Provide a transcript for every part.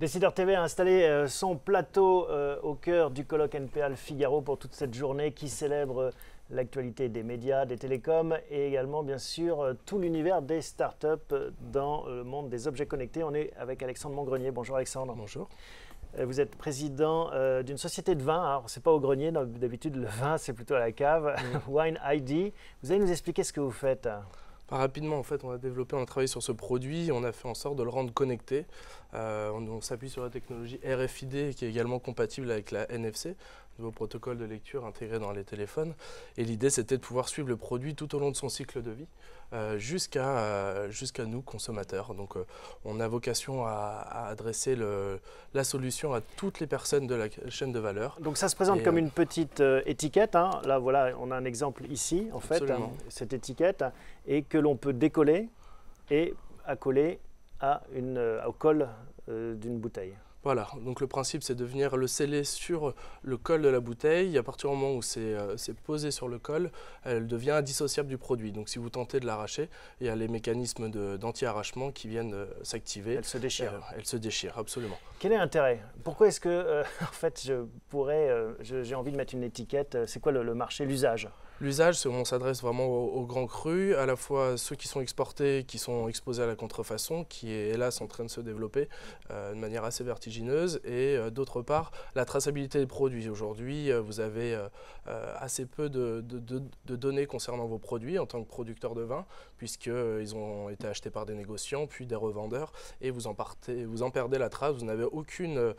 Décideur TV a installé son plateau au cœur du colloque NPA Le Figaro pour toute cette journée qui célèbre l'actualité des médias, des télécoms et également bien sûr tout l'univers des startups dans le monde des objets connectés. On est avec Alexandre Mongrenier. Bonjour Alexandre. Bonjour. Vous êtes président d'une société de vin. Alors, ce n'est pas au grenier, d'habitude le vin c'est plutôt à la cave, Wine ID. Vous allez nous expliquer ce que vous faites? Rapidement, en fait, on a travaillé sur ce produit, on a fait en sorte de le rendre connecté. On s'appuie sur la technologie RFID qui est également compatible avec la NFC, nouveau protocole de lecture intégré dans les téléphones. Et l'idée, c'était de pouvoir suivre le produit tout au long de son cycle de vie, jusqu'à nous, consommateurs. Donc, on a vocation à adresser la solution à toutes les personnes de la chaîne de valeur. Donc, ça se présente comme une petite étiquette. Hein. Là, voilà, on a un exemple ici, en fait, cette étiquette, et que l'on peut décoller et accoler au col d'une bouteille. Voilà, donc le principe c'est de venir le sceller sur le col de la bouteille. À partir du moment où c'est posé sur le col, elle devient indissociable du produit. Donc si vous tentez de l'arracher, il y a les mécanismes d'anti-arrachement qui viennent s'activer. Elle se déchire. Elle se déchire, absolument. Quel est l'intérêt? Pourquoi est-ce que, en fait, j'ai envie de mettre une étiquette? C'est quoi le marché, l'usage? L'usage, c'est où on s'adresse vraiment aux grands crus, à la fois ceux qui sont exportés, qui sont exposés à la contrefaçon, qui est hélas en train de se développer de manière assez vertigineuse, et d'autre part, la traçabilité des produits. Aujourd'hui, vous avez assez peu de données concernant vos produits en tant que producteur de vin, puisqu'ils ont été achetés par des négociants, puis des revendeurs, et vous en perdez la trace, vous n'avez aucune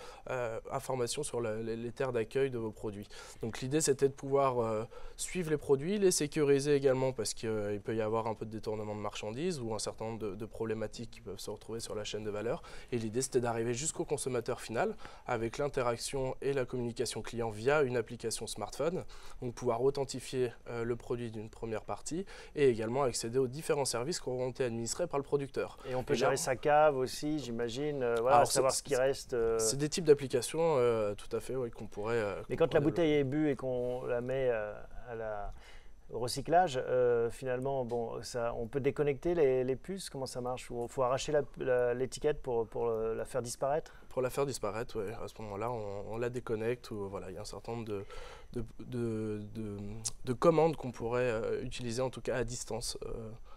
information sur les terres d'accueil de vos produits. Donc l'idée, c'était de pouvoir suivre les produits, les sécuriser également parce qu'il peut y avoir un peu de détournement de marchandises ou un certain nombre de problématiques qui peuvent se retrouver sur la chaîne de valeur. Et l'idée, c'était d'arriver jusqu'au consommateur final avec l'interaction et la communication client via une application smartphone. Donc pouvoir authentifier le produit d'une première partie et également accéder aux différents services qui auront été administrés par le producteur. Et on peut gérer sa cave aussi, j'imagine, voilà, savoir ce qui reste. C'est des types d'applications tout à fait qu'on pourrait... Mais quand la bouteille est bue et qu'on la met au recyclage, finalement, bon, on peut déconnecter les puces. Comment ça marche? Il faut arracher l'étiquette pour la faire disparaître? Pour la faire disparaître, oui. À ce moment-là, on la déconnecte. Voilà, il y a un certain nombre de commandes qu'on pourrait utiliser, en tout cas à distance,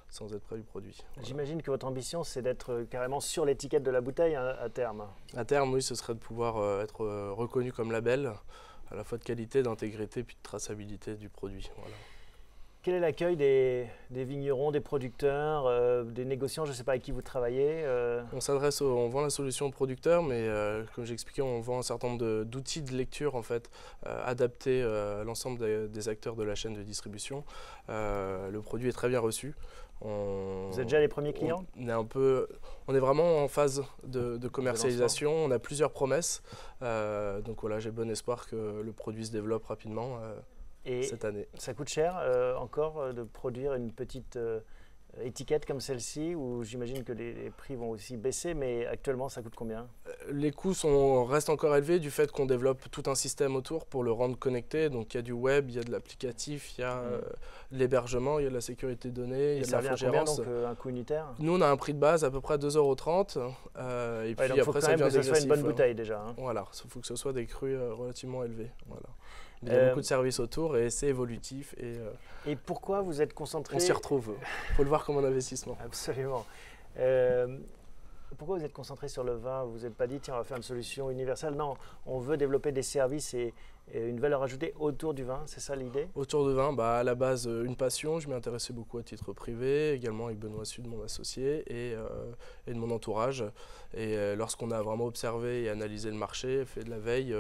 sans être près du produit. Voilà. J'imagine que votre ambition, c'est d'être carrément sur l'étiquette de la bouteille à terme. À terme, oui, ce serait de pouvoir être reconnu comme label, à la fois de qualité, d'intégrité, puis de traçabilité du produit. Voilà. Quel est l'accueil des vignerons, des producteurs, des négociants? Je ne sais pas avec qui vous travaillez. On vend la solution aux producteurs, mais comme j'expliquais, on vend un certain nombre d'outils de lecture en fait, adaptés à l'ensemble des acteurs de la chaîne de distribution. Le produit est très bien reçu. Vous êtes déjà les premiers clients? On est vraiment en phase de commercialisation. On a plusieurs promesses. Donc voilà, j'ai bon espoir que le produit se développe rapidement. Cette année. Ça coûte cher encore de produire une petite étiquette comme celle-ci, ou j'imagine que les prix vont aussi baisser, mais actuellement ça coûte combien? Les coûts restent encore élevés du fait qu'on développe tout un système autour pour le rendre connecté. Donc il y a du web, il y a de l'applicatif, il y a de l'hébergement, il y a de la sécurité de données, il y a de l'infogérance. Donc un coût unitaire? Nous on a un prix de base à peu près 2,30 €. Et puis donc après ça devient dégressif. Il faut quand même que ce soit une bonne bouteille déjà. Hein. Voilà, il faut que ce soit des crus relativement élevés. Voilà. Il y a beaucoup de services autour et c'est évolutif. Et pourquoi vous êtes concentré? On s'y retrouve. Il faut le voir comme un investissement. Absolument. Pourquoi vous êtes concentré sur le vin? Vous n'êtes pas dit, tiens, on va faire une solution universelle. Non, on veut développer des services et une valeur ajoutée autour du vin. C'est ça l'idée? Autour du vin, à la base, une passion. Je m'y intéressais beaucoup à titre privé, également avec Benoît Sud, mon associé, et de mon entourage. Et lorsqu'on a vraiment observé et analysé le marché, fait de la veille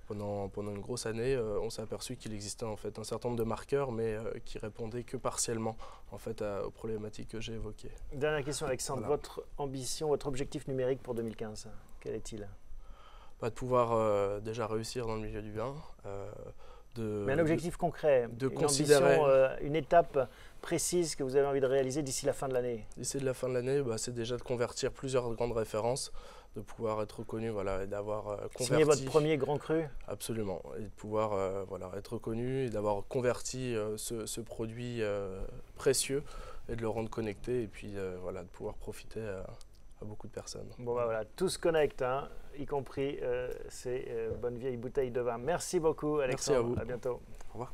pendant une grosse année, on s'est aperçu qu'il existait en fait un certain nombre de marqueurs, mais qui répondaient que partiellement en fait, aux problématiques que j'ai évoquées. Dernière question, Alexandre. Voilà. Votre ambition, votre objectif numérique pour 2015, quel est-il? De pouvoir déjà réussir dans le milieu du vin. Mais un objectif concret, une étape précise que vous avez envie de réaliser d'ici la fin de l'année? D'ici la fin de l'année, c'est déjà de convertir plusieurs grandes références, de pouvoir être reconnu, voilà, et d'avoir converti. Signer votre premier grand cru? Absolument, et de pouvoir être reconnu et d'avoir converti ce produit précieux et de le rendre connecté et puis de pouvoir profiter beaucoup de personnes. Bon, bah voilà, tout se connecte, hein, y compris ces bonnes vieilles bouteilles de vin. Merci beaucoup, Alexandre. Merci à vous. À bientôt. Au revoir.